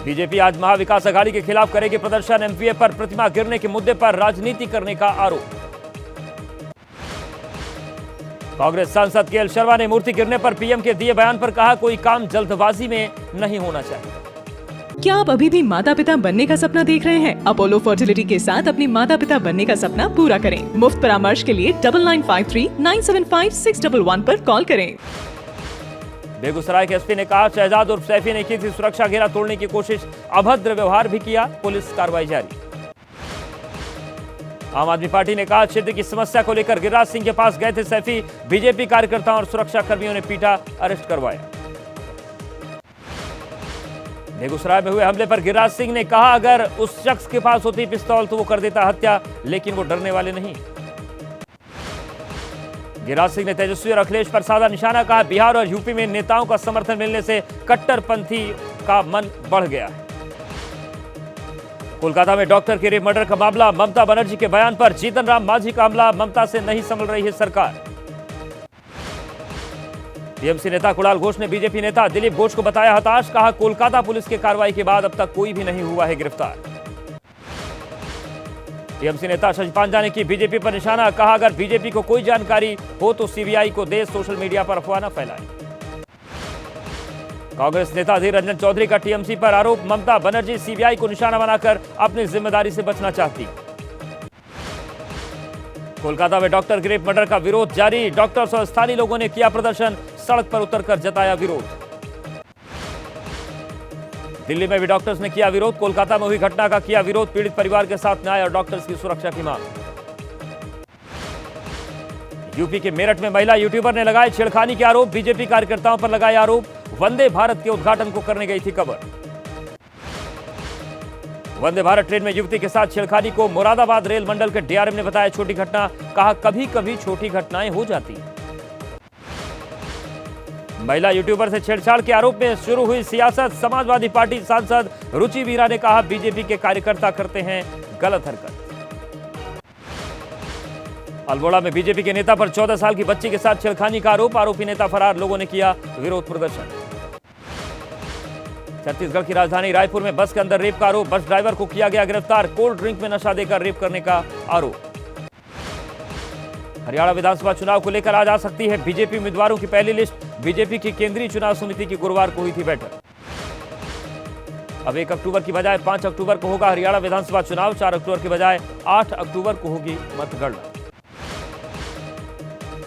BJP आज महाविकास अघाड़ी के खिलाफ करेगी प्रदर्शन। एमपीए पर प्रतिमा गिरने के मुद्दे पर राजनीति करने का आरोप। कांग्रेस सांसद केएल शर्मा ने मूर्ति गिरने पर पीएम के दिए बयान पर कहा, कोई काम जल्दबाजी में नहीं होना चाहिए। क्या आप अभी भी माता पिता बनने का सपना देख रहे हैं? अपोलो फर्टिलिटी के साथ अपनी माता पिता बनने का सपना पूरा करें। मुफ्त परामर्श के लिए 9953975611 पर कॉल करें। बेगूसराय के एसपी ने कहा, शहजाद उर्फ सैफी ने की थी सुरक्षा घेरा तोड़ने की कोशिश, अभद्र व्यवहार भी किया, पुलिस कार्रवाई जारी। आम आदमी पार्टी ने कहा, क्षेत्र की समस्या को लेकर गिरिराज सिंह के पास गए थे सैफी, बीजेपी कार्यकर्ताओं और सुरक्षा कर्मियों ने पीटा, अरेस्ट करवाया। बेगूसराय में हुए हमले पर गिरिराज सिंह ने कहा, अगर उस शख्स के पास होती पिस्तौल तो वो कर देता हत्या, लेकिन वो डरने वाले नहीं। गिरिराज सिंह ने तेजस्वी और अखिलेश पर साधा निशाना, कहा, बिहार और यूपी में नेताओं का समर्थन मिलने से कट्टरपंथी का मन बढ़ गया है। कोलकाता में डॉक्टर के रेप मर्डर का मामला, ममता बनर्जी के बयान पर जीतन राम मांझी का हमला, ममता से नहीं संभल रही है सरकार। टीएमसी नेता कुणाल घोष ने बीजेपी नेता दिलीप घोष को बताया हताश, कहा, कोलकाता पुलिस की कार्रवाई के बाद अब तक कोई भी नहीं हुआ है गिरफ्तार। टीएमसी नेता शशि पांजा ने की बीजेपी पर निशाना, कहा, अगर बीजेपी को कोई जानकारी हो तो सीबीआई को दे, सोशल मीडिया पर अफवाह न फैलाएं। कांग्रेस नेता अधीर रंजन चौधरी का टीएमसी पर आरोप, ममता बनर्जी सीबीआई को निशाना बनाकर अपनी जिम्मेदारी से बचना चाहती। कोलकाता में डॉक्टर के रेप मर्डर का विरोध जारी, डॉक्टर्स और स्थानीय लोगों ने किया प्रदर्शन, सड़क पर उतरकर जताया विरोध। दिल्ली में भी डॉक्टर्स ने किया विरोध, कोलकाता में हुई घटना का किया विरोध, पीड़ित परिवार के साथ न्याय और डॉक्टर्स की सुरक्षा की मांग। यूपी के मेरठ में महिला यूट्यूबर ने लगाए छेड़खानी के आरोप, बीजेपी कार्यकर्ताओं पर लगाए आरोप, वंदे भारत के उद्घाटन को करने गई थी कबर। वंदे भारत ट्रेन में युवती के साथ छेड़खानी को मुरादाबाद रेल मंडल के डीआरएम ने बताया छोटी घटना, कहा, कभी कभी छोटी घटनाएं हो जाती। महिला यूट्यूबर से छेड़छाड़ के आरोप में शुरू हुई सियासत, समाजवादी पार्टी सांसद रुचि मीरा ने कहा, बीजेपी के कार्यकर्ता करते हैं गलत हरकत। अल्मोड़ा में बीजेपी के नेता पर 14 साल की बच्ची के साथ छेड़खानी का आरोप, आरोपी नेता फरार, लोगों ने किया विरोध प्रदर्शन। छत्तीसगढ़ की राजधानी रायपुर में बस के अंदर रेप का आरोप, बस ड्राइवर को किया गया गिरफ्तार, कोल्ड ड्रिंक में नशा देकर रेप करने का आरोप। हरियाणा विधानसभा चुनाव को लेकर आज आ सकती है बीजेपी उम्मीदवारों की पहली लिस्ट, बीजेपी की केंद्रीय चुनाव समिति की गुरुवार को हुई थी बैठक। अब 1 अक्टूबर की बजाय 5 अक्टूबर को होगा हरियाणा विधानसभा चुनाव, 4 अक्टूबर की बजाय 8 अक्टूबर को होगी मतगणना।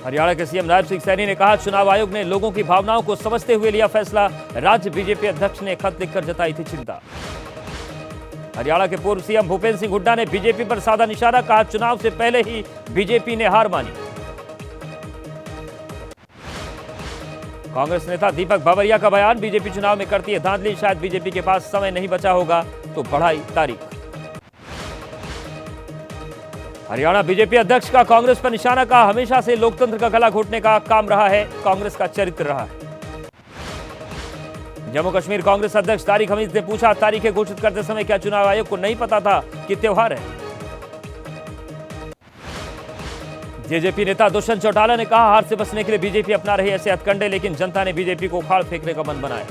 हरियाणा के सीएम नायब सिंह सैनी ने कहा, चुनाव आयोग ने लोगों की भावनाओं को समझते हुए लिया फैसला, राज्य बीजेपी अध्यक्ष ने खत लिखकर जताई थी चिंता। हरियाणा के पूर्व सीएम भूपेंद्र सिंह हुड्डा ने बीजेपी पर साधा निशाना, कहा, चुनाव से पहले ही बीजेपी ने हार मानी। कांग्रेस नेता दीपक बाबरिया का बयान, बीजेपी चुनाव में करती है धांधली, शायद बीजेपी के पास समय नहीं बचा होगा तो बढ़ाई तारीख। हरियाणा बीजेपी अध्यक्ष का कांग्रेस पर निशाना, कहा, हमेशा से लोकतंत्र का गला घोटने का काम रहा है, कांग्रेस का चरित्र रहा है। जम्मू कश्मीर कांग्रेस अध्यक्ष तारिक हमीद ने पूछा, तारीखें घोषित करते समय क्या चुनाव आयोग को नहीं पता था कि त्योहार है? जेजेपी नेता दुष्यंत चौटाला ने कहा, हार से बचने के लिए बीजेपी अपना रही ऐसे हथकंडे, लेकिन जनता ने बीजेपी को उखाड़ फेंकने का मन बनाया।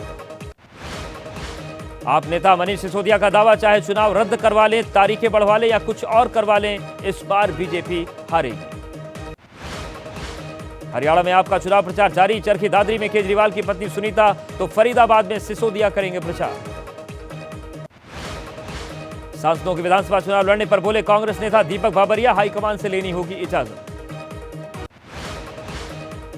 आप नेता मनीष सिसोदिया का दावा, चाहे चुनाव रद्द करवा लें, तारीखें बढ़वा लें या कुछ और करवा लें, इस बार बीजेपी हारेगी। हरियाणा में आपका चुनाव प्रचार जारी, चरखी दादरी में केजरीवाल की पत्नी सुनीता, तो फरीदाबाद में सिसोदिया करेंगे प्रचार। सांसदों के विधानसभा चुनाव लड़ने पर बोले कांग्रेस नेता दीपक बाबरिया, हाईकमान से लेनी होगी इजाजत।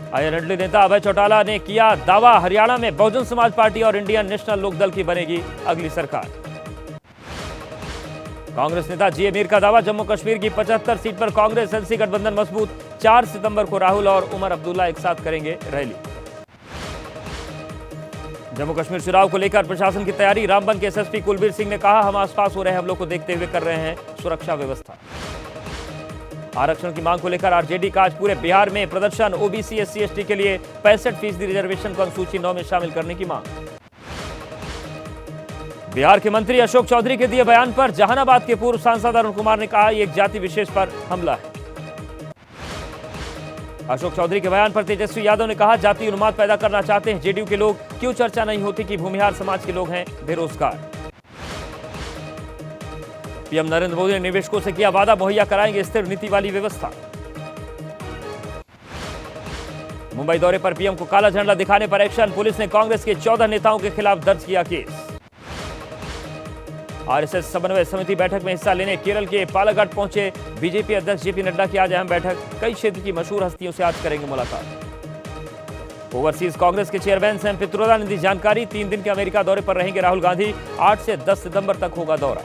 आईएनएलडी नेता अभय चौटाला ने किया दावा, हरियाणा में बहुजन समाज पार्टी और इंडियन नेशनल लोकदल की बनेगी अगली सरकार। कांग्रेस नेता जी ए मीर का दावा, जम्मू कश्मीर की 75 सीट पर कांग्रेस एनसी गठबंधन मजबूत, 4 सितंबर को राहुल और उमर अब्दुल्ला एक साथ करेंगे रैली। जम्मू कश्मीर चुनाव को लेकर प्रशासन की तैयारी, रामबन के एसएसपी कुलबीर सिंह ने कहा, हम आसपास हो रहे हमलों को देखते हुए कर रहे हैं सुरक्षा व्यवस्था। आरक्षण की मांग को लेकर आरजेडी का आज पूरे बिहार में प्रदर्शन, ओबीसी एससी एसटी के लिए 65% रिजर्वेशन को अनुसूची 9 में शामिल करने की मांग। बिहार के मंत्री अशोक चौधरी के दिए बयान पर जहानाबाद के पूर्व सांसद अरुण कुमार ने कहा, यह एक जाति विशेष पर हमला है। अशोक चौधरी के बयान पर तेजस्वी यादव ने कहा, जाति उन्माद पैदा करना चाहते हैं जेडीयू के लोग, क्यों चर्चा नहीं होती कि भूमिहार समाज के लोग हैं बेरोजगार। पीएम नरेंद्र मोदी ने निवेशकों से किया वादा, मुहैया कराएंगे स्थिर नीति वाली व्यवस्था। मुंबई दौरे पर पीएम को काला झंडा दिखाने पर एक्शन, पुलिस ने कांग्रेस के 14 नेताओं के खिलाफ दर्ज किया केस। आरएसएस समन्वय समिति बैठक में हिस्सा लेने केरल के पालागढ़ पहुंचे बीजेपी अध्यक्ष जेपी नड्डा की आज अहम बैठक, कई क्षेत्र की मशहूर हस्तियों से आज करेंगे मुलाकात। ओवरसीज कांग्रेस के चेयरमैन सैम पित्रोदा ने दी जानकारी, 3 दिन के अमेरिका दौरे पर रहेंगे राहुल गांधी, 8 से 10 सितंबर तक होगा दौरा।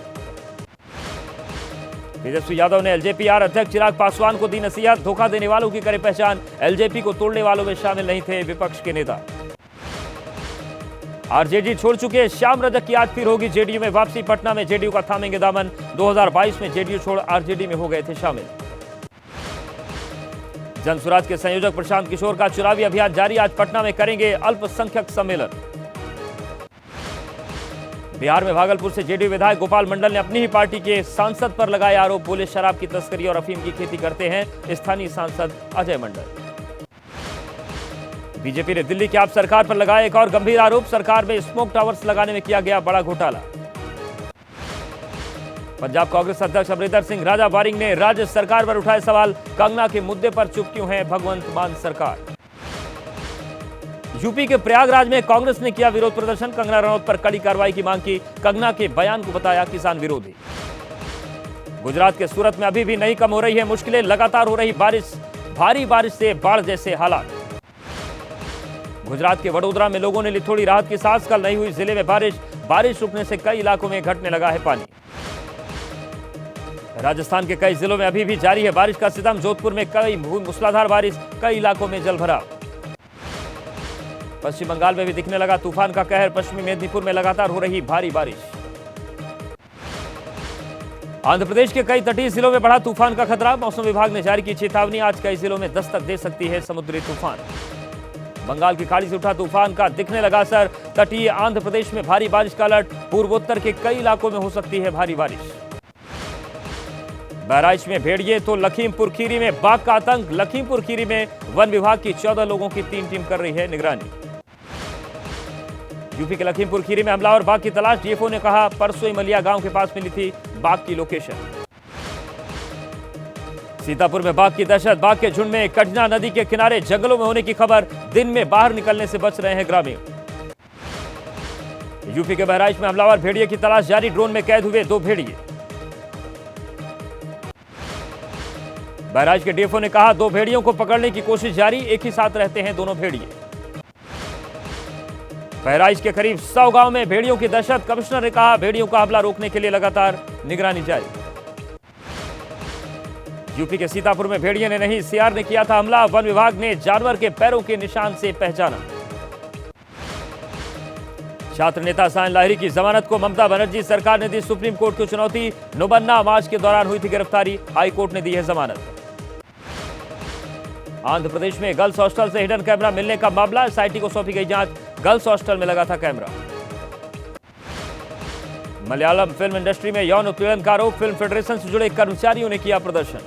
तेजस्वी यादव ने एलजेपी अध्यक्ष चिराग पासवान को दी नसीहत, धोखा देने वालों की करे पहचान, एलजेपी को तोड़ने वालों में शामिल नहीं थे विपक्ष के नेता। आरजेडी छोड़ चुके श्याम रजक की आज फिर होगी जेडीयू में वापसी, पटना में जेडीयू का थामेंगे दामन, 2022 में जेडीयू छोड़ आरजेडी में हो गए थे शामिल। जनसुराज के संयोजक प्रशांत किशोर का चुनावी अभियान जारी, आज पटना में करेंगे अल्पसंख्यक सम्मेलन। बिहार में भागलपुर से जेडीयू विधायक गोपाल मंडल ने अपनी ही पार्टी के सांसद पर लगाए आरोप, बोले शराब की तस्करी और अफीम की खेती करते हैं स्थानीय सांसद अजय मंडल। बीजेपी ने दिल्ली की आप सरकार पर लगाया एक और गंभीर आरोप, सरकार में स्मोक टावर्स लगाने में किया गया बड़ा घोटाला। पंजाब कांग्रेस अध्यक्ष अमरिंदर सिंह राजा वारिंग ने राज्य सरकार पर उठाए सवाल, कंगना के मुद्दे पर चुप क्यों है भगवंत मान सरकार। यूपी के प्रयागराज में कांग्रेस ने किया विरोध प्रदर्शन, कंगना रनौत पर कड़ी कार्रवाई की मांग की, कंगना के बयान को बताया किसान विरोधी। गुजरात के सूरत में अभी भी नहीं कम हो रही है मुश्किलें, लगातार हो रही बारिश, भारी बारिश से बाढ़ जैसे हालात। गुजरात के वडोदरा में लोगों ने ली थोड़ी राहत की सांस, कल नहीं हुई जिले में बारिश रुकने से कई इलाकों में घटने लगा है पानी। राजस्थान के कई जिलों में अभी भी जारी है बारिश का सितम, जोधपुर में कई मूसलाधार बारिश, कई इलाकों में जलभराव। पश्चिम बंगाल में भी दिखने लगा तूफान का कहर, पश्चिमी मेदिनीपुर में लगातार हो रही भारी बारिश। आंध्र प्रदेश के कई तटीय जिलों में बढ़ा तूफान का खतरा, मौसम विभाग ने जारी की चेतावनी, आज कई जिलों में दस्तक दे सकती है समुद्री तूफान। बंगाल की खाड़ी से उठा तूफान का दिखने लगा असर, तटीय आंध्र प्रदेश में भारी बारिश का अलर्ट, पूर्वोत्तर के कई इलाकों में हो सकती है भारी बारिश। बहराइच में भेड़िए तो लखीमपुर खीरी में बाघ का आतंक, लखीमपुर खीरी में वन विभाग की 14 लोगों की 3 टीम कर रही है निगरानी। यूपी के लखीमपुर खीरी में हमलावर बाघ की तलाश, डीएफओ ने कहा परसों इमलिया गांव के पास मिली थी बाघ की लोकेशन। सीतापुर में बाघ की दहशत, बाघ के झुंड में कटना नदी के किनारे जंगलों में होने की खबर, दिन में बाहर निकलने से बच रहे हैं ग्रामीण। यूपी के बहराइच में हमलावर भेड़िए की तलाश जारी, ड्रोन में कैद हुए 2 भेड़िए। बहराइच के डीएफओ ने कहा 2 भेड़ियों को पकड़ने की कोशिश जारी, एक ही साथ रहते हैं दोनों भेड़िए। बहराइच के करीब 100 गांव में भेड़ियों की दहशत, कमिश्नर ने कहा भेड़ियों का हमला रोकने के लिए लगातार निगरानी जारी। यूपी के सीतापुर में भेड़िए ने नहीं सीआर ने किया था हमला, वन विभाग ने जानवर के पैरों के निशान से पहचाना। छात्र नेता सायन लाहिरी की जमानत को ममता बनर्जी सरकार ने दी सुप्रीम कोर्ट की चुनौती, नोबन्ना मार्च के दौरान हुई थी गिरफ्तारी, हाई कोर्ट ने दी है जमानत। आंध्र प्रदेश में गर्ल्स हॉस्टल से हिडन कैमरा मिलने का मामला, एसआईटी को सौंपी गई जांच, गर्ल्स हॉस्टल में लगा था कैमरा। मलयालम फिल्म इंडस्ट्री में यौन उत्पीड़न का आरोप, फिल्म फेडरेशन से जुड़े कर्मचारियों ने किया प्रदर्शन।